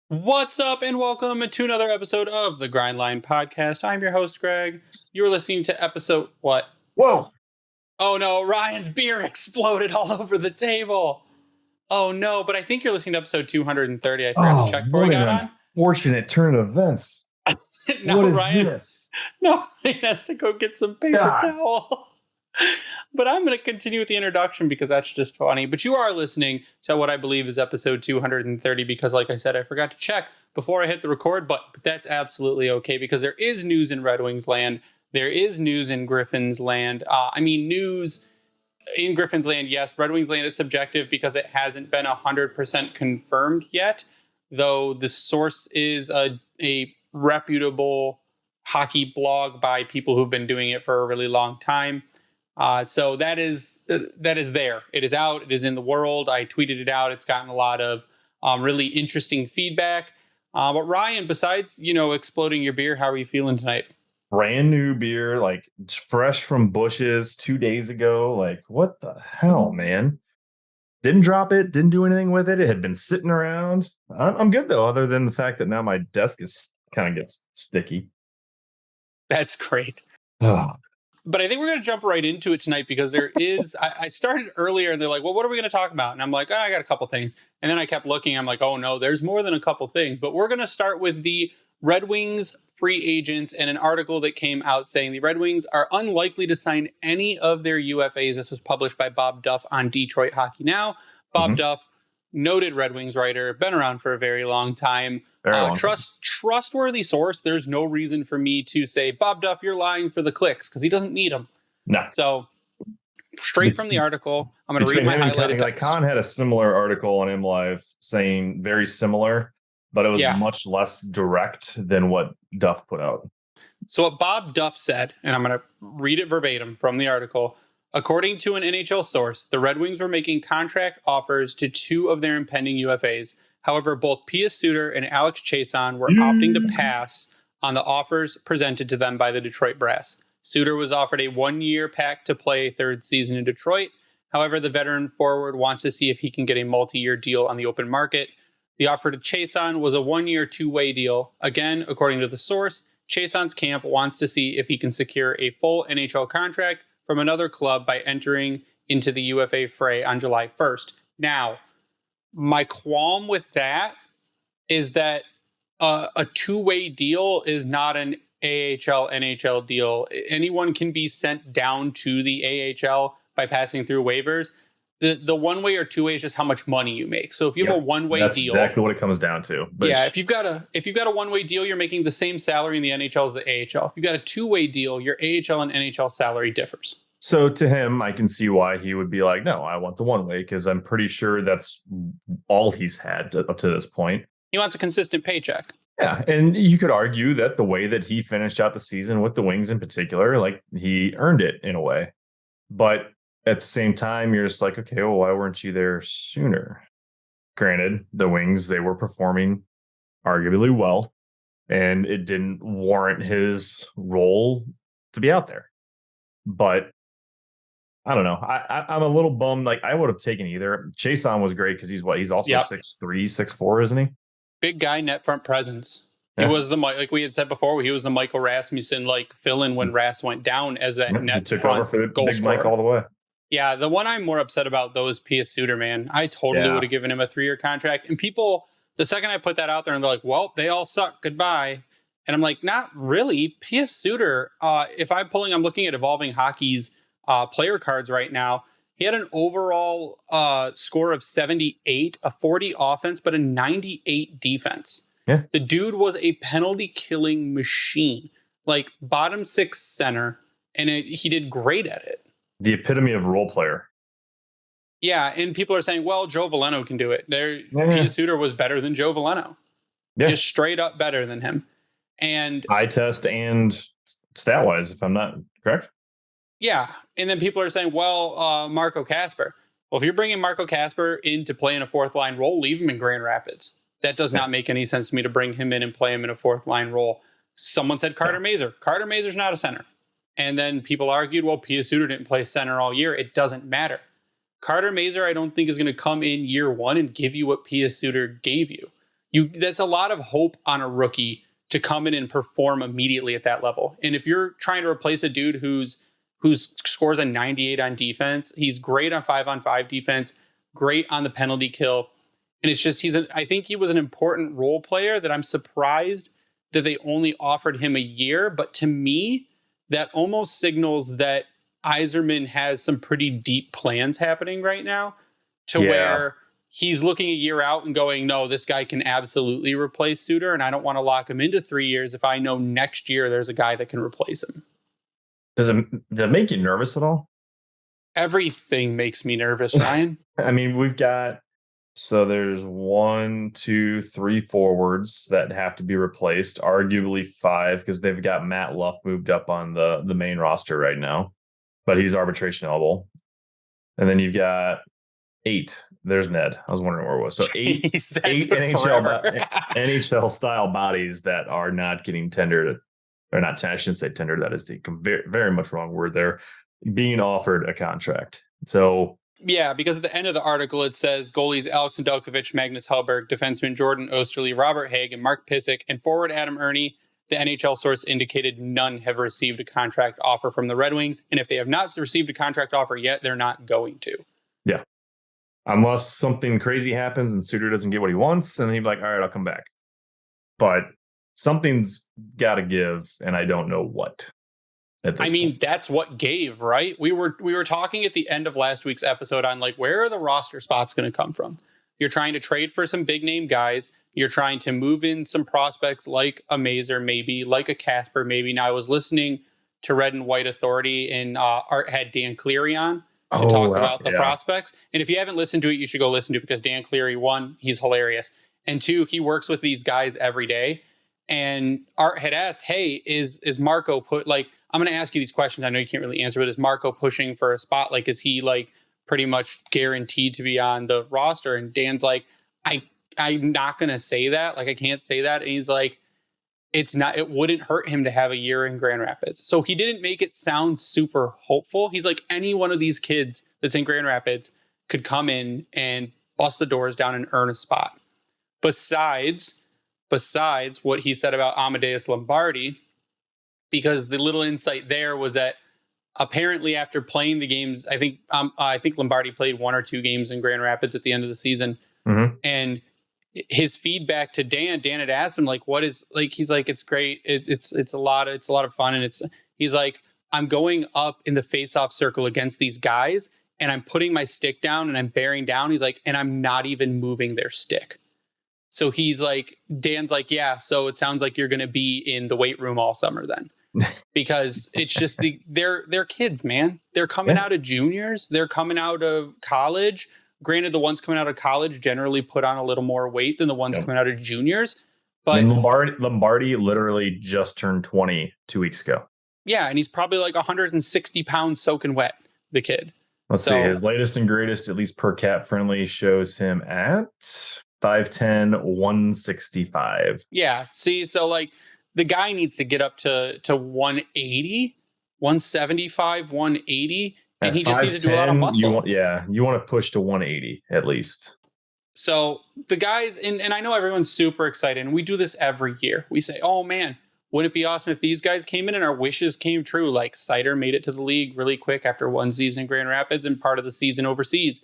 What's up, and welcome to another episode of the Grindline Podcast. I'm your host, Greg. You're listening to episode what? Whoa! Oh no, Ryan's beer exploded all over the table. Oh no, but I think you're listening to episode 230. I forgot to check before we got on. Unfortunate turn of events. Now what is Ryan, this? No, he has to go get some paper God. towel. But I'm going to continue with the introduction because that's just funny. But you are listening to what I believe is episode 230 because, like I said, I forgot to check before I hit the record button. But that's absolutely okay because there is news in Red Wings land. There is news in Griffins land. News in Griffins land, yes. Red Wings land is subjective because it hasn't been 100% confirmed yet, though the source is a reputable hockey blog by people who've been doing it for a really long time. So that is there. It is out. It is in the world. I tweeted it out. It's gotten a lot of really interesting feedback. But Ryan, besides, exploding your beer, how are you feeling tonight? Brand new beer, like fresh from bushes 2 days ago. Like, what the hell, man? Didn't drop it. Didn't do anything with it. It had been sitting around. I'm good, though, other than the fact that now my desk is kind of gets sticky. That's great. But I think we're going to jump right into it tonight because there is, I started earlier and they're like, well, what are we going to talk about? And I'm like, I got a couple things. And then I kept looking. I'm like, oh no, there's more than a couple things. But we're going to start with the Red Wings free agents and an article that came out saying the Red Wings are unlikely to sign any of their UFAs. This was published by Bob Duff on Detroit Hockey Now. Bob Duff, noted Red Wings writer, been around for a very long time. Trustworthy source. There's no reason for me to say, Bob Duff, you're lying for the clicks, because he doesn't need them. No. So straight from the article, I'm going to read my highlighted text. Khan had a similar article on MLive saying very similar, but it was much less direct than what Duff put out. So what Bob Duff said, and I'm going to read it verbatim from the article. According to an NHL source, the Red Wings were making contract offers to two of their impending UFAs. However, both Pius Suter and Alex Chiasson were opting to pass on the offers presented to them by the Detroit Brass. Suter was offered a 1-year pact to play a third season in Detroit. However, the veteran forward wants to see if he can get a multi-year deal on the open market. The offer to Chiasson was a 1-year, two-way deal. Again, according to the source, Chiasson's camp wants to see if he can secure a full NHL contract from another club by entering into the UFA fray on July 1st. Now, my qualm with that is that a two-way deal is not an AHL NHL deal. Anyone can be sent down to the AHL by passing through waivers. The one-way or two-way is just how much money you make. So if you have a one-way deal, that's exactly what it comes down to. But if you've got a one-way deal, you're making the same salary in the NHL as the AHL. If you've got a two-way deal, your AHL and NHL salary differs. So to him, I can see why he would be like, no, I want the one way, because I'm pretty sure that's all he's had up to this point. He wants a consistent paycheck. Yeah, and you could argue that the way that he finished out the season with the Wings in particular, like he earned it in a way. But at the same time, you're just like, okay, well, why weren't you there sooner? Granted, the Wings, they were performing arguably well, and it didn't warrant his role to be out there. But I don't know. I'm a little bummed. Like, I would have taken either. Chiasson was great because he's also 6'3", 6'4", isn't he? Big guy, net front presence. He was like we had said before, he was the Michael Rasmussen fill-in when Ras went down as that net took front over for goal big scorer. Mike all the way. Yeah, the one I'm more upset about though is Pius Suter, man. I totally would have given him a 3-year contract. And people, the second I put that out there, and they're like, "Well, they all suck. Goodbye." And I'm like, not really. Pius Suter. I'm looking at Evolving Hockey's player cards right now. He had an overall score of 78, a 40 offense, but a 98 defense. Yeah. The dude was a penalty killing machine, like bottom six center, and he did great at it. The epitome of role player. Yeah, and people are saying, well, Joe Veleno can do it. Pius Suter was better than Joe Veleno. Yeah. Just straight up better than him. And eye test and stat wise, if I'm not correct. Yeah. And then people are saying, well, Marco Kasper. Well, if you're bringing Marco Kasper in to play in a fourth line role, leave him in Grand Rapids. That does not make any sense to me to bring him in and play him in a fourth line role. Someone said Carter Mazur. Carter Mazur's not a center. And then people argued, well, Pius Suter didn't play center all year. It doesn't matter. Carter Mazur, I don't think, is going to come in year one and give you what Pius Suter gave you. that's a lot of hope on a rookie to come in and perform immediately at that level. And if you're trying to replace a dude who scores a 98 on defense, he's great on 5-on-5 defense, great on the penalty kill. And it's just, I think he was an important role player that I'm surprised that they only offered him a year. But to me, that almost signals that Yzerman has some pretty deep plans happening right now to where he's looking a year out and going, no, this guy can absolutely replace Suter. And I don't want to lock him into 3 years if I know next year there's a guy that can replace him. Does it make you nervous at all? Everything makes me nervous, Ryan. I mean, there's 1, 2, 3 forwards that have to be replaced, arguably 5, because they've got Matt Luff moved up on the main roster right now, but he's arbitration eligible. And then you've got 8. There's Ned. I was wondering where it was. So 8 NHL style bodies that are not getting tendered, or not. I shouldn't say tendered. That is the very, very much wrong word there. Being offered a contract. So yeah, because at the end of the article, it says goalies Alex Nedeljkovic, Magnus Hellberg, defenseman Jordan Osterley, Robert Haig, and Mark Pysyk, and forward Adam Ernie. The NHL source indicated none have received a contract offer from the Red Wings. And if they have not received a contract offer yet, they're not going to. Yeah. Unless something crazy happens and Suter doesn't get what he wants, and he'd be like, all right, I'll come back. But something's got to give, and I don't know what. I mean, that's what gave, right? We were talking at the end of last week's episode on like, where are the roster spots going to come from? You're trying to trade for some big name guys. You're trying to move in some prospects like a Mazer, maybe, like a Casper, maybe. Now, I was listening to Red and White Authority, and Art had Dan Cleary on to talk about the prospects. And if you haven't listened to it, you should go listen to it, because Dan Cleary, 1, he's hilarious. And 2, he works with these guys every day. And Art had asked, hey, is Marco I'm going to ask you these questions. I know you can't really answer, but is Marco pushing for a spot? Like, is he like pretty much guaranteed to be on the roster? And Dan's like, I'm not going to say that. Like, I can't say that. And he's like, it wouldn't hurt him to have a year in Grand Rapids. So he didn't make it sound super hopeful. He's like, any one of these kids that's in Grand Rapids could come in and bust the doors down and earn a spot. Besides what he said about Amadeus Lombardi, because the little insight there was that apparently after playing the games, I think Lombardi played 1 or 2 games in Grand Rapids at the end of the season. Mm-hmm. And his feedback to Dan had asked him, like, what is, like, he's like, it's great. It's a lot of fun. And he's like, I'm going up in the face-off circle against these guys, and I'm putting my stick down and I'm bearing down. He's like, and I'm not even moving their stick. So he's like, Dan's like, yeah, so it sounds like you're going to be in the weight room all summer then. Because it's just they're kids, man. They're coming out of juniors. They're coming out of college. Granted, the ones coming out of college generally put on a little more weight than the ones coming out of juniors. But Lombardi literally just turned 20 2 weeks ago. Yeah, and he's probably like 160 pounds soaking wet, the kid. Let's see. His latest and greatest, at least per cap friendly, shows him at 5'10", 165. Yeah, see, so like, the guy needs to get up to 180, 175, 180, and he just needs to do a lot of muscle. You want to push to 180 at least. So the guys, and I know everyone's super excited, and we do this every year. We say, oh man, wouldn't it be awesome if these guys came in and our wishes came true? Like Suter made it to the league really quick after 1 season in Grand Rapids and part of the season overseas.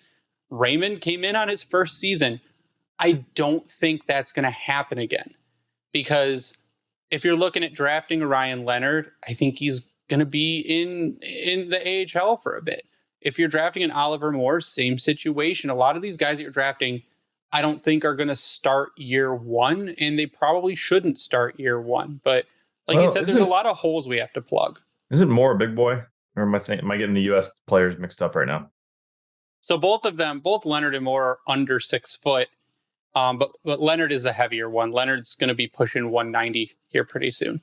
Raymond came in on his first season. I don't think that's going to happen again, because if you're looking at drafting Ryan Leonard, I think he's going to be in the AHL for a bit. If you're drafting an Oliver Moore, same situation. A lot of these guys that you're drafting, I don't think are going to start year 1, and they probably shouldn't start year 1. But like you said, there's a lot of holes we have to plug. Is it Moore a big boy? Or am I getting the U.S. players mixed up right now? So both Leonard and Moore are under 6 foot. But Leonard is the heavier one. Leonard's going to be pushing 190 here pretty soon.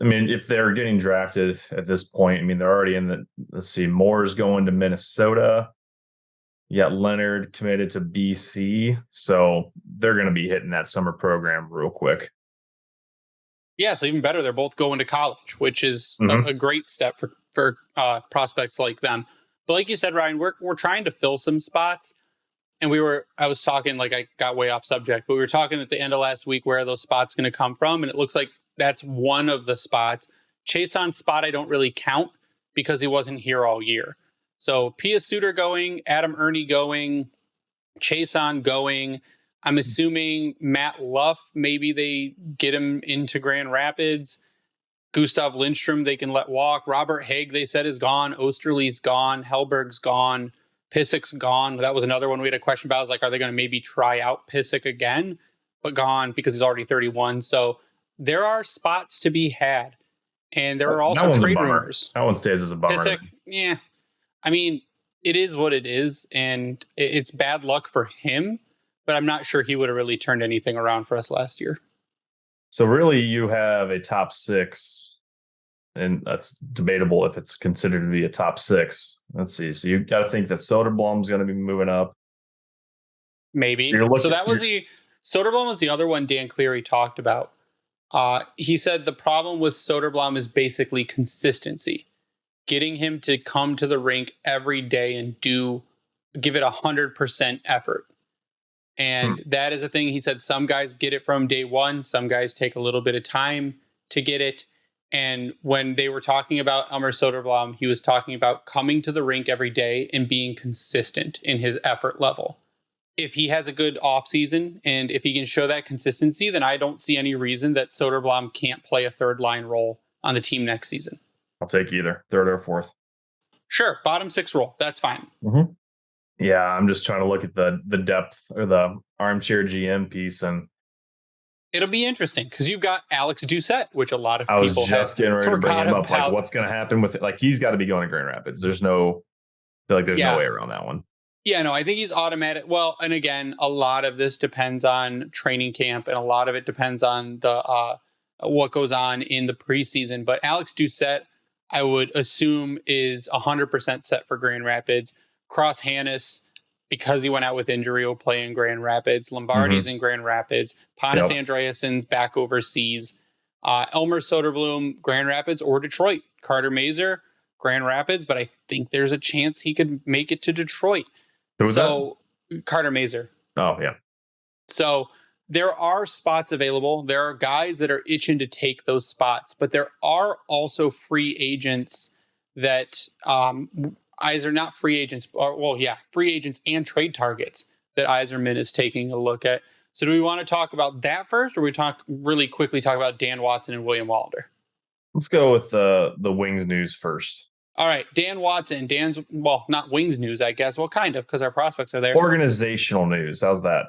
I mean, if they're getting drafted at this point, I mean, they're already in let's see, Moore's going to Minnesota. You got Leonard committed to BC. So they're going to be hitting that summer program real quick. Yeah, so even better, they're both going to college, which is a great step for prospects like them. But like you said, Ryan, we're trying to fill some spots. and I was talking, like I got way off subject, but we were talking at the end of last week, where are those spots going to come from? And it looks like that's one of the spots. Chiasson's spot I don't really count because he wasn't here all year. So Pius Suter going, Adam Ernie going, Chiasson going. I'm assuming Matt Luff, maybe they get him into Grand Rapids. Gustav Lindstrom, they can let walk. Robert Haig, they said, is gone. Osterley's gone. Hellberg's gone. Pisic's gone. That was another one we had a question about. I was like, are they going to maybe try out Pisic again? But gone because he's already 31. So there are spots to be had. And there are also trade rumors. That one stays as a bummer. Pisic, yeah. I mean, it is what it is. And it's bad luck for him. But I'm not sure he would have really turned anything around for us last year. So really, you have a top six, and that's debatable if it's considered to be a top six. Let's see. So you've got to think that Soderblom's going to be moving up. Maybe. So that was Soderblom was the other one Dan Cleary talked about. He said the problem with Soderblom is basically consistency. Getting him to come to the rink every day and give it 100% effort. And that is a thing. He said some guys get it from day one. Some guys take a little bit of time to get it. And when they were talking about Elmer Soderblom, he was talking about coming to the rink every day and being consistent in his effort level. If he has a good offseason and if he can show that consistency, then I don't see any reason that Soderblom can't play a third line role on the team next season. I'll take either third or fourth. Sure. Bottom six role. That's fine. Mm-hmm. Yeah, I'm just trying to look at the depth or the armchair GM piece, and it'll be interesting because you've got Alex Doucette, which a lot of people I was just getting ready to bring him up. Like, what's going to happen with it? Like, he's got to be going to Grand Rapids. There's no no way around that one. Yeah, no, I think he's automatic. Well, and again, a lot of this depends on training camp, and a lot of it depends on the what goes on in the preseason. But Alex Doucette, I would assume, is 100% set for Grand Rapids. Cross Hannes, because he went out with injury, will play in Grand Rapids. Lombardi's in Grand Rapids. Pontus Andreasen's back overseas. Elmer Soderblom, Grand Rapids or Detroit. Carter Mazur, Grand Rapids, but I think there's a chance he could make it to Detroit. That? Carter Mazur. Oh, yeah. So there are spots available. There are guys that are itching to take those spots, but there are also free agents that not free agents, free agents and trade targets that Yzerman is taking a look at. So do we want to talk about that first, or we really quickly talk about Dan Watson and William Wallinder? Let's go with the Wings news first. All right, Dan Watson. Not Wings news, I guess. Well, kind of, because our prospects are there. Organizational news. How's that?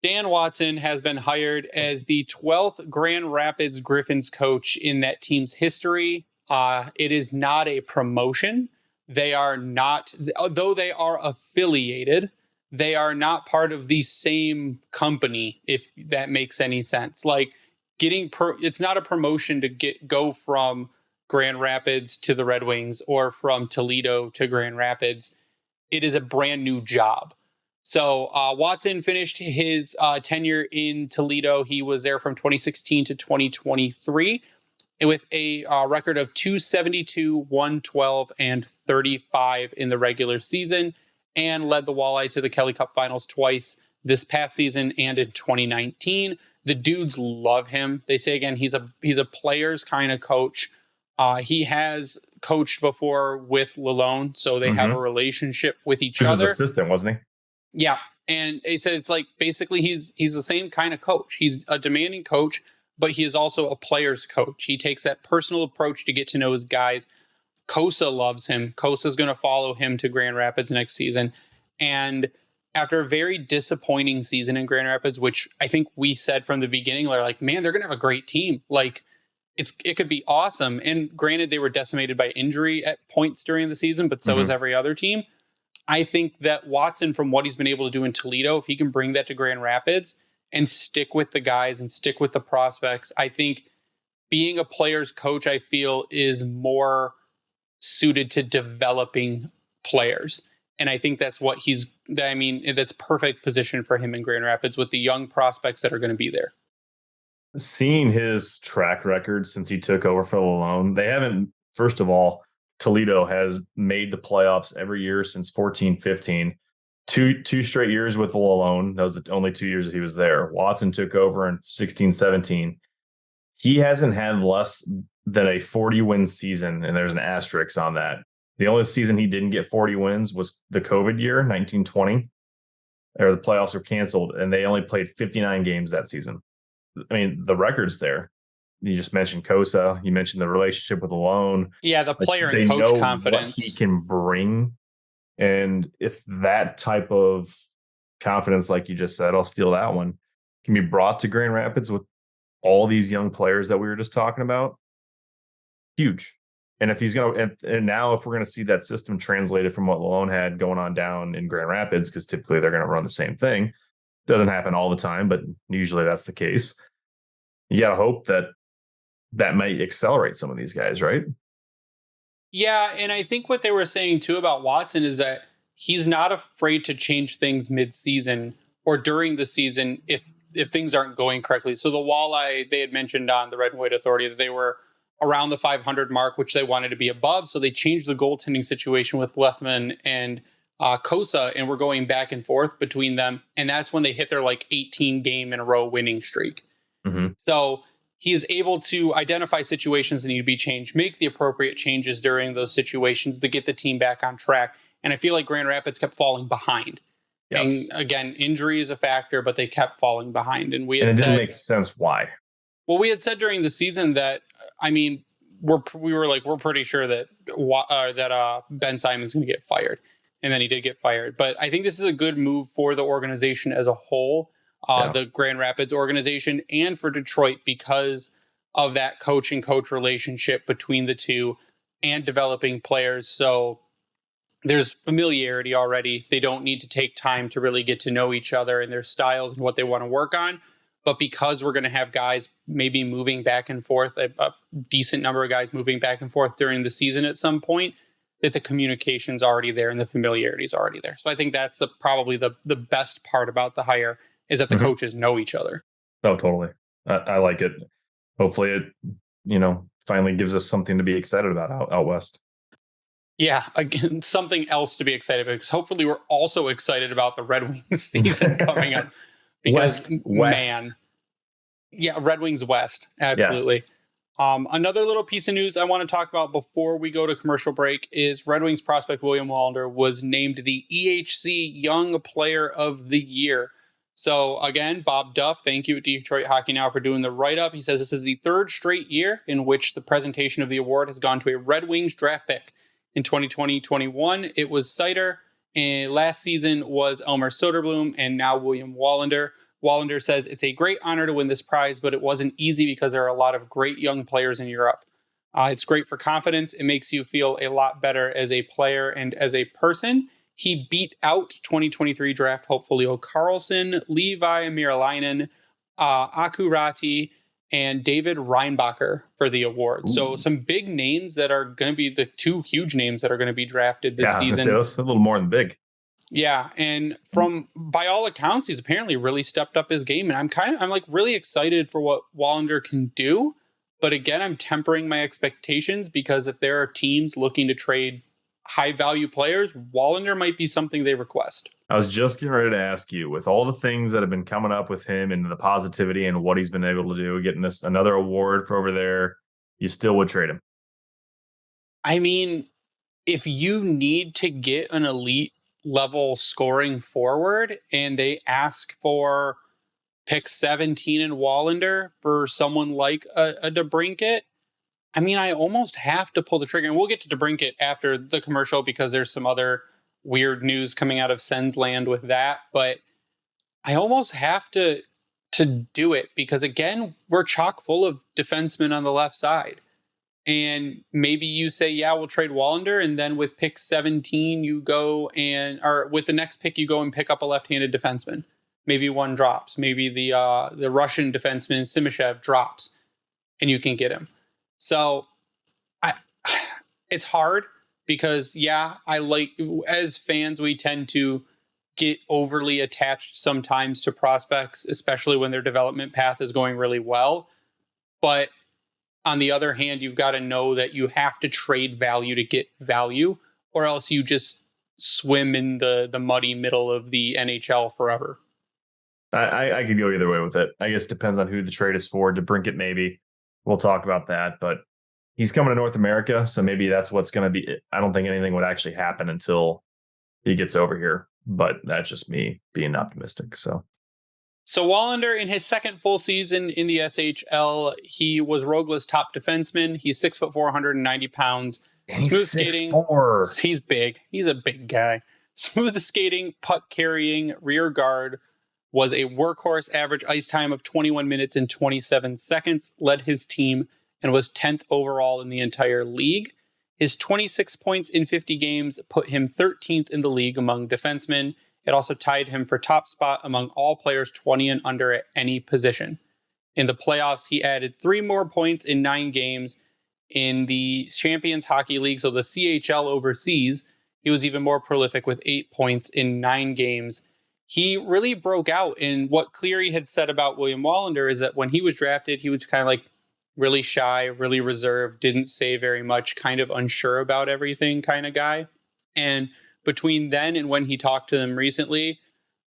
Dan Watson has been hired as the 12th Grand Rapids Griffins coach in that team's history. It is not a promotion. They are not, though they are affiliated, they are not part of the same company, if that makes any sense. Like it's not a promotion to go from Grand Rapids to the Red Wings or from Toledo to Grand Rapids. It is a brand new job. So Watson finished his tenure in Toledo. He was there from 2016 to 2023. With a record of 272, 112, and 35 in the regular season, and led the Walleye to the Kelly Cup Finals twice this past season and in 2019. The dudes love him. They say, again, he's a player's kind of coach. He has coached before with Lalone, so they have a relationship with each other. His assistant, wasn't he? Yeah, and they said it's like basically he's the same kind of coach. He's a demanding coach, but he is also a player's coach. He takes that personal approach to get to know his guys. Kosa loves him. Kosa's going to follow him to Grand Rapids next season. And after a very disappointing season in Grand Rapids, which I think we said from the beginning, they're like, man, they're going to have a great team. Like, it could be awesome. And granted, they were decimated by injury at points during the season, but so was every other team. I think that Watson, from what he's been able to do in Toledo, if he can bring that to Grand Rapids and stick with the guys and stick with the prospects, I think being a player's coach, I feel, is more suited to developing players. And I think that's what that's perfect position for him in Grand Rapids with the young prospects that are going to be there. Seeing his track record since he took over for Lalone, they haven't, first of all, Toledo has made the playoffs every year since 14-15. two straight years with Lalone. That was the only 2 years that he was there. Watson took over in 16, 17. He hasn't had less than a 40-win season, and there's an asterisk on that. The only season he didn't get 40 wins was the COVID year, 1920, or the playoffs were canceled, and they only played 59 games that season. I mean, the record's there. You just mentioned Kosa. You mentioned the relationship with Lalone. Yeah, the player and they coach know confidence. what he can bring. And if that type of confidence, like you just said, I'll steal that one, can be brought to Grand Rapids with all these young players that we were just talking about, huge. And if he's going to, and now if we're going to see that system translated from what Lalone had going on down in Grand Rapids, because typically they're going to run the same thing. Doesn't happen all the time, but usually that's the case. You got to hope that that might accelerate some of these guys, right? Yeah, and I think what they were saying too about Watson is that he's not afraid to change things mid-season or during the season if things aren't going correctly. So the Walleye, they had mentioned on the Red and White Authority that they were around the 500 mark, which they wanted to be above. So they changed the goaltending situation with Lethman and Kosa, and we're going back and forth between them. And that's when they hit their 18 game in a row winning streak. Mm-hmm. So he's able to identify situations that need to be changed, make the appropriate changes during those situations to get the team back on track. And I feel like Grand Rapids kept falling behind. Yes. And again, injury is a factor, but they kept falling behind. And it didn't make sense why. Well, we had said during the season that, I mean, we're pretty sure that Ben Simon's going to get fired. And then he did get fired. But I think this is a good move for the organization as a whole. The Grand Rapids organization, and for Detroit, because of that coach and coach relationship between the two and developing players. So there's familiarity already. They don't need to take time to really get to know each other and their styles and what they want to work on. But because we're going to have guys maybe moving back and forth, a decent number of guys moving back and forth during the season at some point, that the communication's already there and the familiarity's already there. So I think that's probably the best part about the hire, is that the coaches know each other. Oh, totally. I like it. Hopefully it, finally gives us something to be excited about out west. Yeah, again, something else to be excited about, because hopefully we're also excited about the Red Wings season coming up. Because, West. Yeah, Red Wings West. Absolutely. Yes. Another little piece of news I want to talk about before we go to commercial break is Red Wings prospect William Wallinder was named the EHC Young Player of the Year. So again, Bob Duff, thank you at Detroit Hockey Now for doing the write-up. He says this is the third straight year in which the presentation of the award has gone to a Red Wings draft pick. In 2020-21, it was Suter, and last season was Elmer Soderblom, and now William Wallinder. Wallinder says it's a great honor to win this prize, but it wasn't easy because there are a lot of great young players in Europe. It's great for confidence. It makes you feel a lot better as a player and as a person. He beat out 2023 draft hopeful Leo Carlson, Levi Merilainen, Akurati, and David Reinbacher for the award. Ooh. So some big names that are going to be the two huge names that are going to be drafted this season. That's a little more than big. Yeah, and by all accounts, he's apparently really stepped up his game, and I'm really excited for what Wallinder can do. But again, I'm tempering my expectations, because if there are teams looking to trade high value players, Wallinder might be something they request. I was just getting ready to ask you, with all the things that have been coming up with him and the positivity and what he's been able to do, getting this another award for over there, you still would trade him? I mean, if you need to get an elite level scoring forward and they ask for pick 17 in Wallinder for someone like a DeBrincat, I mean, I almost have to pull the trigger. And we'll get to DeBrincat after the commercial, because there's some other weird news coming out of Sens land with that. But I almost have to do it, because again, we're chock full of defensemen on the left side. And maybe you say, yeah, we'll trade Wallinder, and then with pick 17, you go or with the next pick, you go and pick up a left-handed defenseman. Maybe one drops. Maybe the Russian defenseman Simashev drops, and you can get him. So it's hard, because as fans, we tend to get overly attached sometimes to prospects, especially when their development path is going really well. But on the other hand, you've got to know that you have to trade value to get value, or else you just swim in the muddy middle of the NHL forever. I could go either way with it. I guess it depends on who the trade is for. DeBrincat, maybe. We'll talk about that, but he's coming to North America, so maybe that's what's going to be. I don't think anything would actually happen until he gets over here, but that's just me being optimistic. So Wallinder, in his second full season in the SHL, he was Rogla's top defenseman. He's 6'4", 190 pounds. Smooth skating. 6'4". He's big. He's a big guy. Smooth skating, puck carrying, rear guard. Was a workhorse, average ice time of 21 minutes and 27 seconds, led his team, and was 10th overall in the entire league. His 26 points in 50 games put him 13th in the league among defensemen. It also tied him for top spot among all players 20 and under at any position. In the playoffs, he added 3 more points in 9 games. In the Champions Hockey League, so the CHL overseas, he was even more prolific with 8 points in 9 games. He really broke out. And what Cleary had said about William Wallinder is that when he was drafted, he was kind of like really shy, really reserved, didn't say very much, kind of unsure about everything kind of guy. And between then and when he talked to them recently,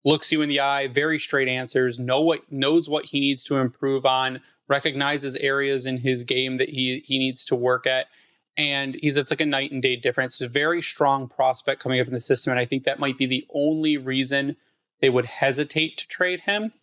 looks you in the eye, very straight answers, knows what he needs to improve on, recognizes areas in his game that he needs to work at. And it's like a night and day difference. A very strong prospect coming up in the system. And I think that might be the only reason they would hesitate to trade him.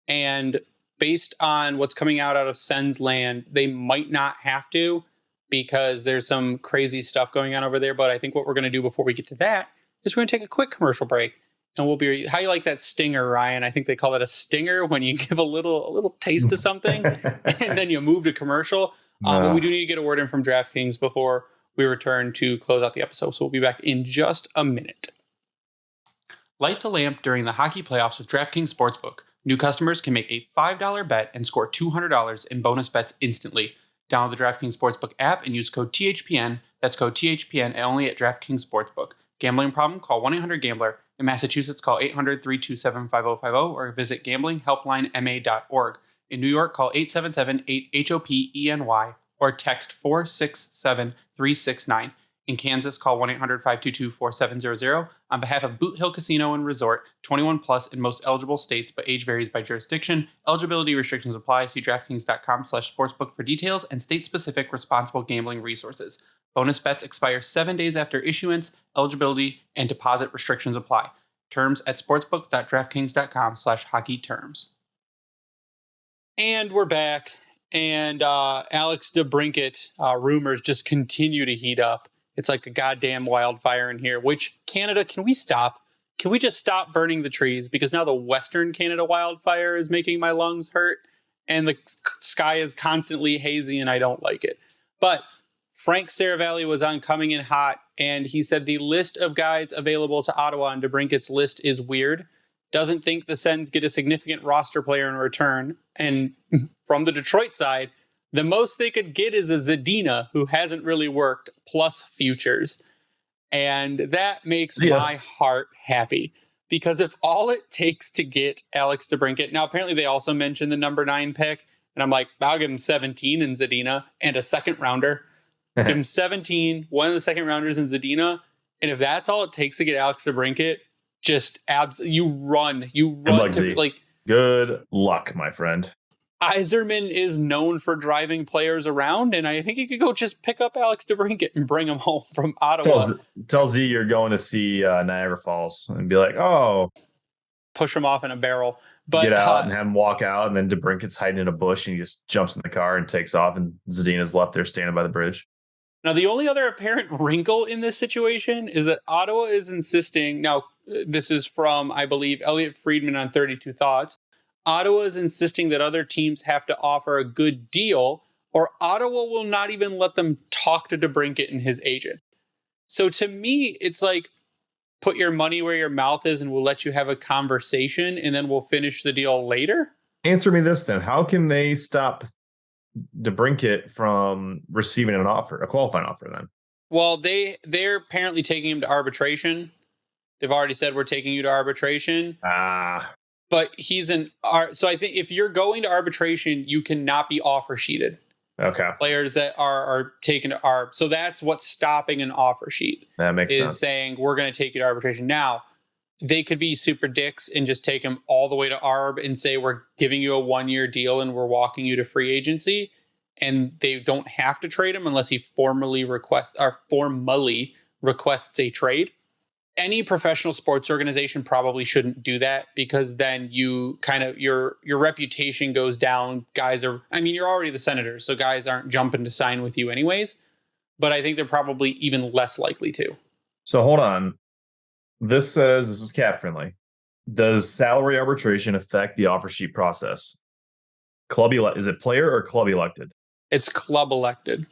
And based on what's coming out of Sens land, they might not have to because there's some crazy stuff going on over there. But I think what we're going to do before we get to that is we're going to take a quick commercial break. And we'll be, how you like that stinger, Ryan? I think they call it a stinger when you give a little taste of something and then you move to commercial. But we do need to get a word in from DraftKings before we return to close out the episode. So we'll be back in just a minute. Light the lamp during the hockey playoffs with DraftKings Sportsbook. New customers can make a $5 bet and score $200 in bonus bets instantly. Download the DraftKings Sportsbook app and use code THPN. That's code THPN only at DraftKings Sportsbook. Gambling problem? Call 1-800-GAMBLER. In Massachusetts, call 800-327-5050 or visit gamblinghelplinema.org. In New York, call 877-8-HOPENY or text 467-369. In Kansas, call 1-800-522-4700. On behalf of Boot Hill Casino and Resort, 21 plus in most eligible states, but age varies by jurisdiction. Eligibility restrictions apply. See DraftKings.com/sportsbook for details and state-specific responsible gambling resources. Bonus bets expire 7 days after issuance. Eligibility and deposit restrictions apply. Terms at sportsbook.draftkings.com/hockey terms. And we're back. And Alex DeBrincat rumors just continue to heat up. It's like a goddamn wildfire in here, which Canada, can we stop? Can we just stop burning the trees? Because now the Western Canada wildfire is making my lungs hurt and the sky is constantly hazy and I don't like it. But Frank Saravalli was on Coming in Hot and he said the list of guys available to Ottawa on DeBrincat's list is weird. Doesn't think the Sens get a significant roster player in return. And from the Detroit side, the most they could get is a Zadina who hasn't really worked, plus futures. And that makes my heart happy. Because if all it takes to get Alex DeBrincat, now apparently they also mentioned the number 9 pick, and I'm like, I'll give him 17 in Zadina and a second rounder. Give him 17, one of the second rounders in Zadina. And if that's all it takes to get Alex DeBrincat, just you run like good luck, my friend. Yzerman is known for driving players around, and I think you could go just pick up Alex DeBrincat and bring him home from Ottawa. Tell Z you're going to see Niagara Falls and be like, oh, push him off in a barrel. But get out and have him walk out, and then DeBrincat's hiding in a bush and he just jumps in the car and takes off, and Zadina's left there standing by the bridge. Now, the only other apparent wrinkle in this situation is that Ottawa is insisting. Now, this is from, I believe, Elliot Friedman on 32 Thoughts. Ottawa is insisting that other teams have to offer a good deal, or Ottawa will not even let them talk to DeBrincat and his agent. So to me, it's like, put your money where your mouth is and we'll let you have a conversation and then we'll finish the deal later. Answer me this then. How can they stop DeBrincat from receiving an offer, a qualifying offer then? Well, they're apparently taking him to arbitration. They've already said we're taking you to arbitration. But so I think if you're going to arbitration, you cannot be offer sheeted. Okay. Players that are taken to ARB. So that's what's stopping an offer sheet. That makes sense. Is saying we're going to take you to arbitration. Now, they could be super dicks and just take him all the way to ARB and say we're giving you a 1-year deal and we're walking you to free agency, and they don't have to trade him unless he formally requests a trade. Any professional sports organization probably shouldn't do that, because then you kind of your reputation goes down. Guys are, I mean, you're already the Senators, so guys aren't jumping to sign with you anyways. But I think they're probably even less likely to. So hold on. This says this is cap friendly. Does salary arbitration affect the offer sheet process? Is it player or club elected? It's club elected.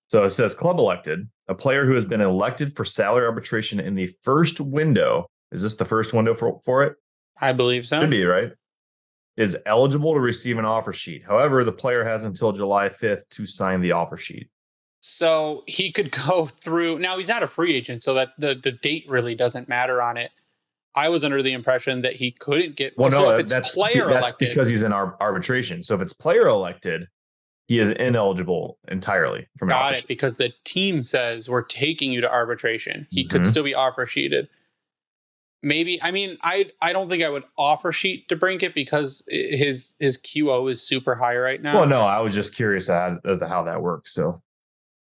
So it says club elected, a player who has been elected for salary arbitration in the first window. Is this the first window for it? I believe so. Should be, right? Is eligible to receive an offer sheet. However, the player has until July 5th to sign the offer sheet. So he could go through. Now, he's not a free agent, so that the date really doesn't matter on it. I was under the impression that he couldn't get. Well, so no, if it's that's elected, because he's in arbitration. So if it's player elected, he is ineligible entirely from got it, because the team says we're taking you to arbitration. He could still be offer sheeted. Maybe, I mean, I don't think I would offer sheet DeBrincat because his QO is super high right now. Well, no, I was just curious as to how that works. So,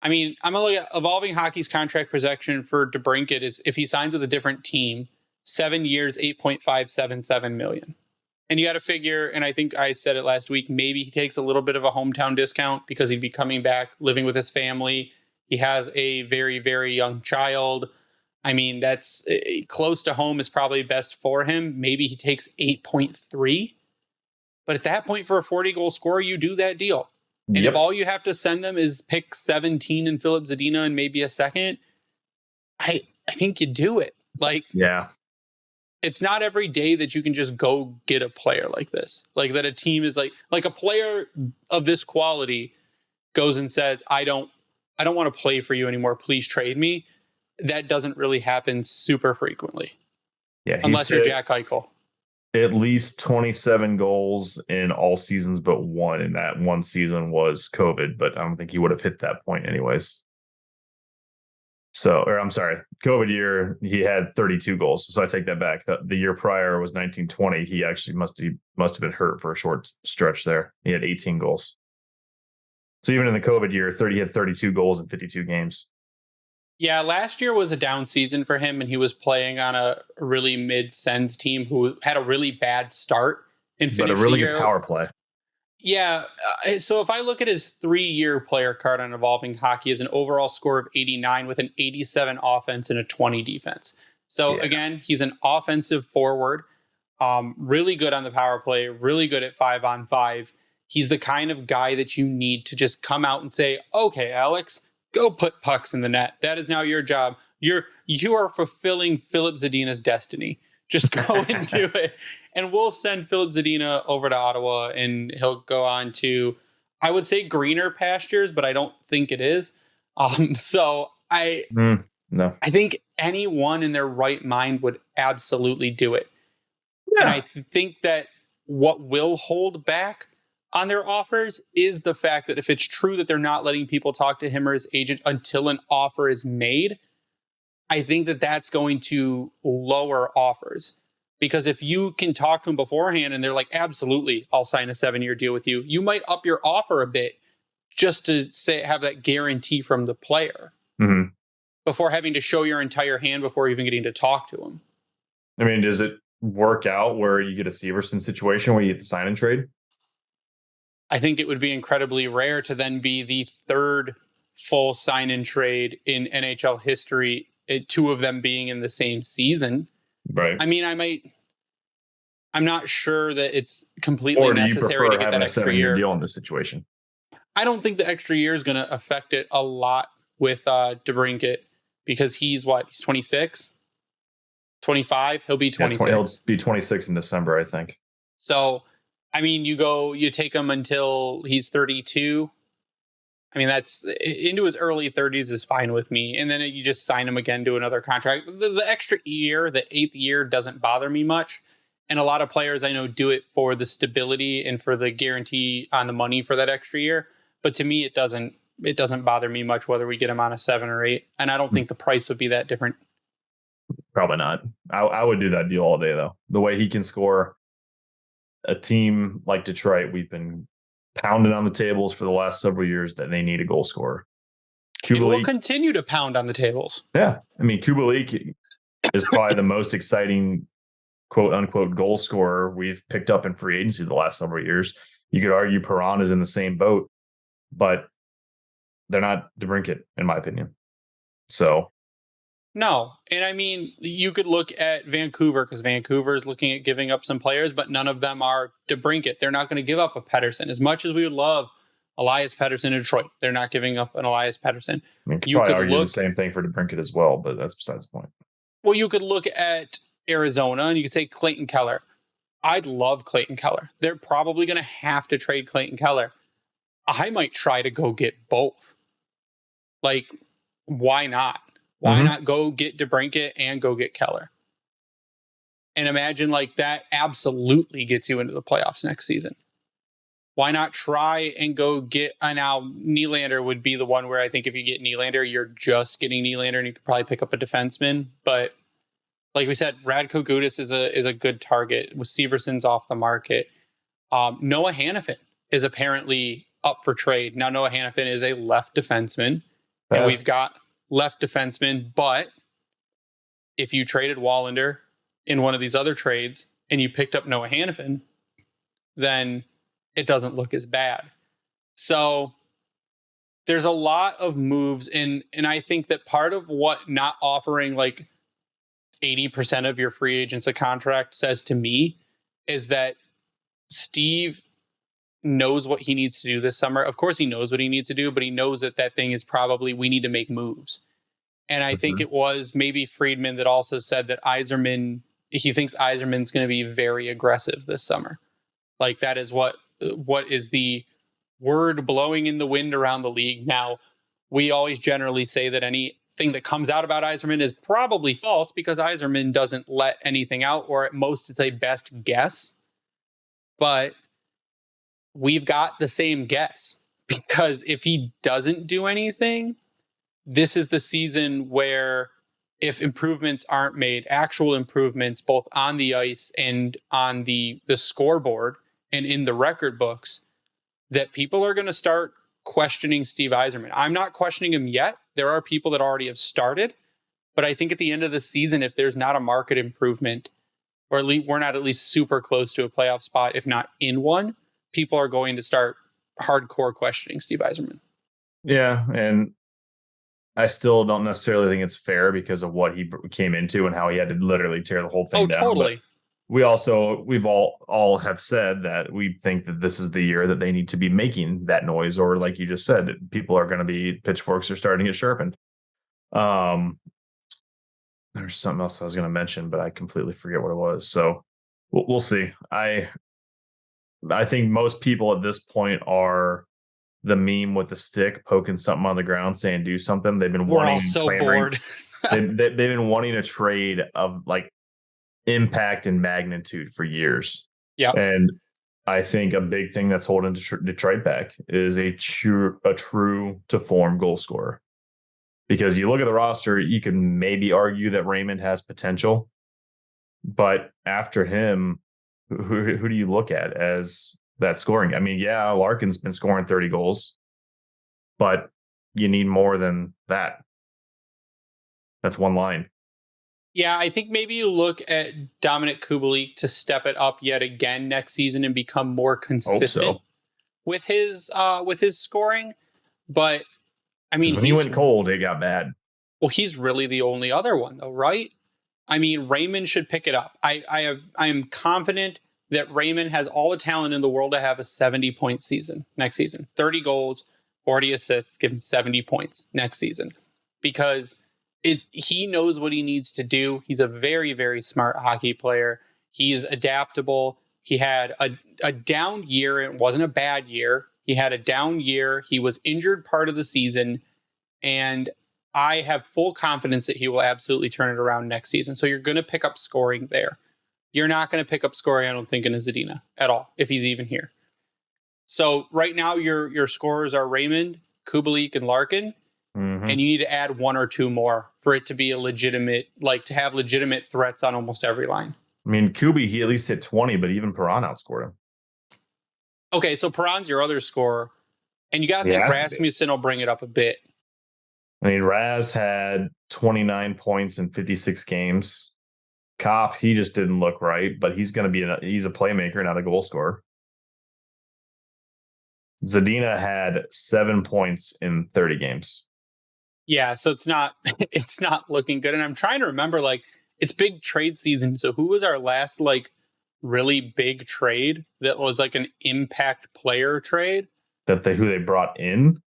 I mean, I'm going to look at Evolving Hockey's contract projection for DeBrincat is if he signs with a different team, 7 years, $8.577 million. And you got to figure, and I think I said it last week, maybe he takes a little bit of a hometown discount because he'd be coming back, living with his family. He has a very, very young child. I mean, that's close to home is probably best for him. Maybe he takes 8.3. But at that point, for a 40-goal scorer, you do that deal. And if all you have to send them is pick 17 and Philip Zadina and maybe a second, I think you do it. Like, yeah. It's not every day that you can just go get a player like this. Like that a team is like a player of this quality goes and says, I don't want to play for you anymore. Please trade me. That doesn't really happen super frequently. Yeah. Unless you're Jack Eichel. At least 27 goals in all seasons but one. And that one season was COVID, but I don't think he would have hit that point anyways. So, or I'm sorry, COVID year, he had 32 goals. So I take that back. The year prior was 1920. He actually must have been hurt for a short stretch there. He had 18 goals. So even in the COVID year, he had 32 goals in 52 games. Yeah, last year was a down season for him, and he was playing on a really mid-Sens team who had a really bad start and finished but a really the year. Good power play. Yeah, so if I look at his 3-year player card on Evolving Hockey, is an overall score of 89 with an 87 offense and a 20 defense. So again, he's an offensive forward, really good on the power play, really good at 5-on-5. He's the kind of guy that you need to just come out and say, okay, Alex, go put pucks in the net. That is now your job. You are fulfilling Philip Zadina's destiny. Just go and do it. And we'll send Philip Zadina over to Ottawa, and he'll go on to, I would say, greener pastures, but I don't think it is. So I think anyone in their right mind would absolutely do it. Yeah. And I think that what will hold back on their offers is the fact that if it's true that they're not letting people talk to him or his agent until an offer is made, I think that that's going to lower offers. Because if you can talk to them beforehand and they're like, absolutely, I'll sign a 7-year deal with you, you might up your offer a bit just to have that guarantee from the player before having to show your entire hand before even getting to talk to him. I mean, does it work out where you get a Severson situation where you get the sign and trade? I think it would be incredibly rare to then be the third full sign and trade in NHL history, 2 of them being in the same season. Right. I mean, I'm not sure that it's completely necessary to get that extra year deal in this situation. I don't think the extra year is going to affect it a lot with DeBrincat because he's 26, 25. He'll be 26. He'll be 26 in December, I think. So, I mean, you take him until he's 32. I mean, that's into his early 30s is fine with me. And then you just sign him again to another contract. The extra year, the 8th year doesn't bother me much. And a lot of players I know do it for the stability and for the guarantee on the money for that extra year. But to me, it doesn't bother me much whether we get him on a 7 or 8. And I don't think the price would be that different. Probably not. I would do that deal all day, though. The way he can score, a team like Detroit, we've been pounding on the tables for the last several years that they need a goal scorer. And we'll continue to pound on the tables. Yeah. I mean, Kubalik is probably the most exciting quote unquote goal scorer we've picked up in free agency the last several years. You could argue Perron is in the same boat, but they're not DeBrincat, in my opinion. So. No. And I mean, you could look at Vancouver, because Vancouver is looking at giving up some players, but none of them are DeBrincat. They're not going to give up a Pettersson. As much as we would love Elias Pettersson in Detroit, they're not giving up an Elias Pettersson. I mean, you could argue the same thing for DeBrincat as well, but that's besides the point. Well, you could look at Arizona and you could say Clayton Keller. I'd love Clayton Keller. They're probably going to have to trade Clayton Keller. I might try to go get both. Like, why not? Why not go get DeBrincat and go get Keller? And imagine like that absolutely gets you into the playoffs next season. Why not try and go get, now Nylander would be the one where I think if you get Nylander, you're just getting Nylander and you could probably pick up a defenseman. But like we said, Radko Gudas is a good target. With Severson's off the market. Noah Hannafin is apparently up for trade. Now Noah Hannafin is a left defenseman. And we've got left defenseman, but if you traded Wallinder in one of these other trades and you picked up Noah Hannafin, then it doesn't look as bad. So there's a lot of moves, and I think that part of what not offering like 80% of your free agents a contract says to me is that Steve knows what he needs to do this summer. Of course he knows what he needs to do, but he knows that thing is probably we need to make moves. And I think it was maybe Friedman that also said that he thinks Yzerman's going to be very aggressive this summer. Like that is what is the word blowing in the wind around the league. Now, we always generally say that anything that comes out about Yzerman is probably false because Yzerman doesn't let anything out, or at most it's a best guess. But we've got the same guess because if he doesn't do anything, this is the season where if improvements aren't made, actual improvements, both on the ice and on the scoreboard and in the record books, that people are going to start questioning Steve Yzerman. I'm not questioning him yet. There are people that already have started, but I think at the end of the season, if there's not a market improvement, or at least we're not at least super close to a playoff spot, if not in one, people are going to start hardcore questioning Steve Yzerman. Yeah, and I still don't necessarily think it's fair because of what he came into and how he had to literally tear the whole thing down. Totally. But we've all have said that we think that this is the year that they need to be making that noise, or like you just said, people are going to be pitchforks are starting to get sharpened. There's something else I was going to mention, but I completely forget what it was. So we'll see. I think most people at this point are the meme with the stick poking something on the ground saying do something. They've been We're all so bored. they've been wanting a trade of like impact and magnitude for years. Yeah. And I think a big thing that's holding Detroit back is a true to form goal scorer. Because you look at the roster, you could maybe argue that Raymond has potential, but after him, who do you look at as that scoring? I mean, yeah, Larkin's been scoring 30 goals, but you need more than that. That's one line. Yeah, I think maybe you look at Dominic Kubalik to step it up yet again next season and become more consistent with his scoring. But I mean, when he went cold, it got bad. Well, he's really the only other one, though, right? I mean, Raymond should pick it up. I am confident that Raymond has all the talent in the world to have a 70-point season next season. 30 goals, 40 assists, give him 70 points next season. Because he knows what he needs to do. He's a very, very smart hockey player. He's adaptable. He had a down year. It wasn't a bad year. He had a down year. He was injured part of the season. And I have full confidence that he will absolutely turn it around next season. So you're going to pick up scoring there. You're not going to pick up scoring, I don't think, in Zadina at all, if he's even here. So right now your scorers are Raymond, Kubalik, and Larkin, Mm-hmm. and you need to add one or two more for it to be a legitimate, like to have legitimate threats on almost every line. I mean, Kubi, he at least hit 20, but even Perron outscored him. Okay, so Perron's your other scorer, and you got to think Rasmussen will bring it up a bit. I mean, Raz had 29 points in 56 games. Kopp, he just didn't look right, but he's going to be he's a playmaker, not a goal scorer. Zadina had 7 points in 30 games. Yeah, so it's not looking good. And I'm trying to remember, like, it's big trade season. So who was our last like really big trade that was like an impact player trade? Who they brought in?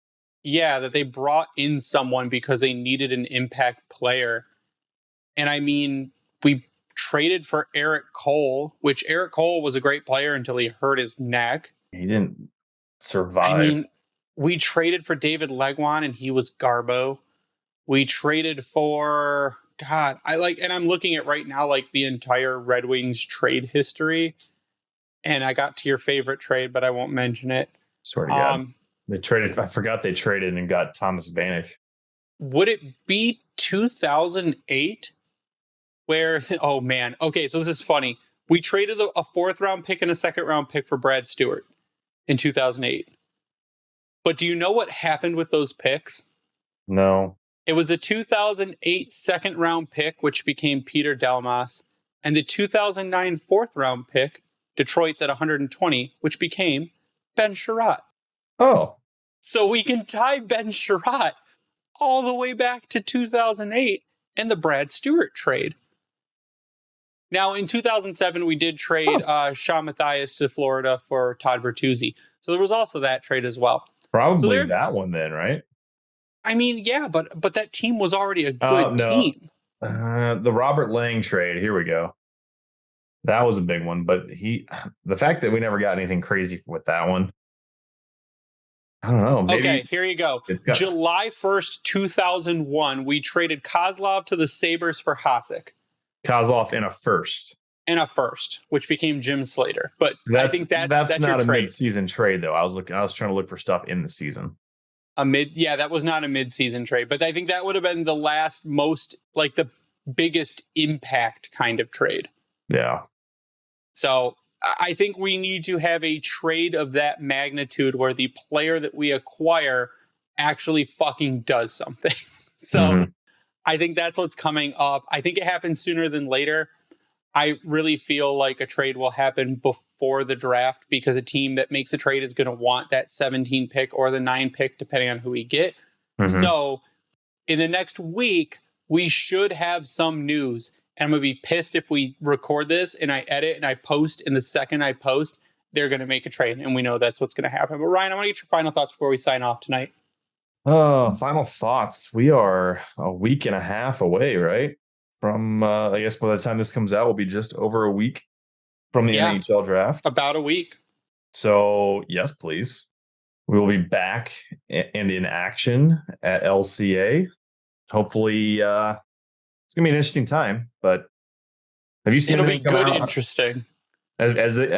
Yeah, that they brought in someone because they needed an impact player. And I mean, we traded for Eric Cole, which Eric Cole was a great player until he hurt his neck. He didn't survive. I mean, we traded for David Legwan and he was Garbo. We traded for and I'm looking at right now like the entire Red Wings trade history. And I got to your favorite trade, but I won't mention it. Swear to God. They traded. I forgot they traded and got Thomas Vanek. Would it be 2008? Where, oh man. Okay, so this is funny. We traded a 4th round pick and a 2nd round pick for Brad Stewart in 2008. But do you know what happened with those picks? No. It was a 2008 2nd round pick, which became Peter Delmas, and the 2009 4th round pick, Detroit's at 120, which became Ben Sherratt. Oh. So we can tie Ben Sherratt all the way back to 2008 and the Brad Stewart trade. Now, in 2007, we did trade Sean Matthias to Florida for Todd Bertuzzi. So there was also that trade as well. Probably that one then, right? I mean, yeah, but that team was already a good team. The Robert Lang trade, here we go. That was a big one, but the fact that we never got anything crazy with that one, I don't know. Maybe okay, here you go. July 1st, 2001, we traded Kozlov to the Sabres for Hasek. Kozlov in a first. And a first, which became Jim Slater. But I think that's not your a trade. Mid-season trade, though. I was trying to look for stuff in the season. That was not a mid-season trade, but I think that would have been the last most, like the biggest impact kind of trade. Yeah. So I think we need to have a trade of that magnitude where the player that we acquire actually fucking does something. So I think that's what's coming up. I think it happens sooner than later. I really feel like a trade will happen before the draft because a team that makes a trade is going to want that 17 pick or the 9 pick, depending on who we get. So in the next week, we should have some news. And I'm going to be pissed if we record this and I edit and I post. And the second I post, they're going to make a trade. And we know that's what's going to happen. But Ryan, I want to get your final thoughts before we sign off tonight. Final thoughts. We are a week and a half away, right? From, I guess by the time this comes out, we'll be just over a week from the NHL draft. About a week. So, yes, please. We will be back and in action at LCA. Hopefully, it's going to be an interesting time. But have you seen it'll be good, interesting. Have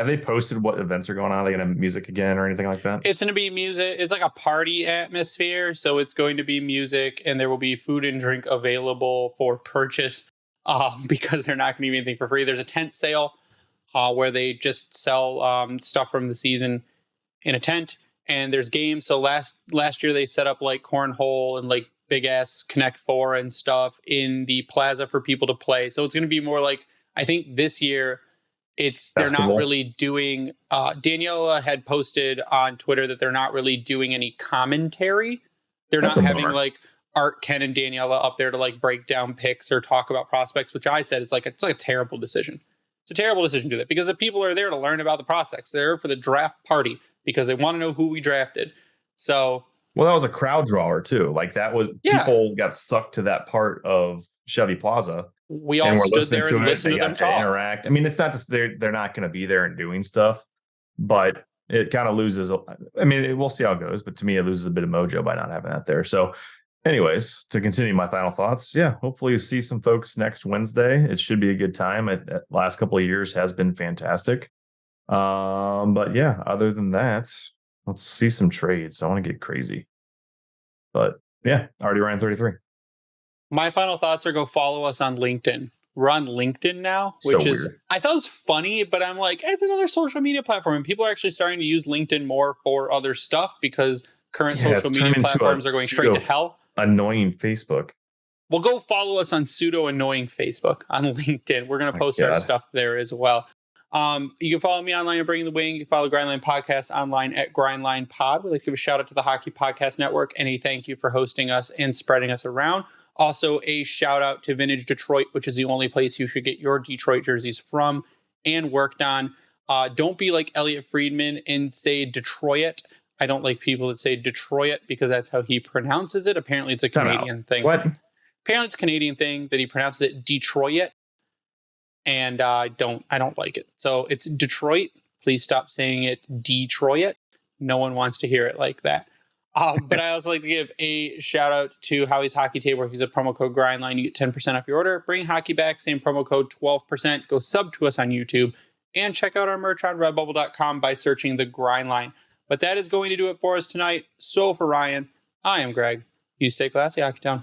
they posted what events are going on? Are they going to have music again or anything like that? It's going to be music. It's like a party atmosphere. So it's going to be music and there will be food and drink available for purchase because they're not going to be anything for free. There's a tent sale where they just sell stuff from the season in a tent. And there's games. So last year they set up like cornhole and like big ass Connect 4 and stuff in the plaza for people to play. So it's going to be more like, I think this year, they're not really doing, Daniela had posted on Twitter that they're not really doing any commentary. They're not having like Art, Ken, and Daniela up there to like break down picks or talk about prospects, which I said it's like a terrible decision. It's a terrible decision to do that because the people are there to learn about the prospects. They're there for the draft party because they want to know who we drafted. So, well, that was a crowd drawer too. Like that was people got sucked to that part of Chevy Plaza. We all stood there and listened to them talk. Interact. I mean, it's not just they're not going to be there and doing stuff, but it kind of loses. I mean, we'll see how it goes, but to me, it loses a bit of mojo by not having that there. So, anyways, to continue my final thoughts, hopefully you see some folks next Wednesday. It should be a good time. Last couple of years has been fantastic. But other than that, Let's see some trades. I want to get crazy. But yeah, already ran 33. My final thoughts are go follow us on LinkedIn. We're on LinkedIn now, which So is, weird. I thought it was funny, but I'm like, it's another social media platform. And people are actually starting to use LinkedIn more for other stuff because current Yeah, social it's media turned into a platforms are going straight to pseudo hell. annoying Facebook. Well, go follow us on pseudo annoying Facebook on LinkedIn. We're going to My post our God. stuff there as well. You can follow me online at Bringing the Wing. You can follow Grindline Podcast online at Grindline Pod. We'd like to give a shout out to the Hockey Podcast Network and a thank you for hosting us and spreading us around. Also, a shout out to Vintage Detroit, which is the only place you should get your Detroit jerseys from and worked on. Don't be like Elliot Friedman and say Detroit. I don't like people that say Detroit because that's how he pronounces it. Apparently, it's a Time out. Canadian thing. What? Apparently, it's a Canadian thing that he pronounces it Detroit, and I don't like it. So it's Detroit. Please stop saying it Detroit. No one wants to hear it like that. But I also like to give a shout out to Howie's Hockey Table. If you use a promo code GRINDLINE, you get 10% off your order. Bring hockey back, same promo code, 12%. Go sub to us on YouTube and check out our merch on redbubble.com by searching the Grindline. But that is going to do it for us tonight. So for Ryan, I am Greg. You stay classy, Hockey Town.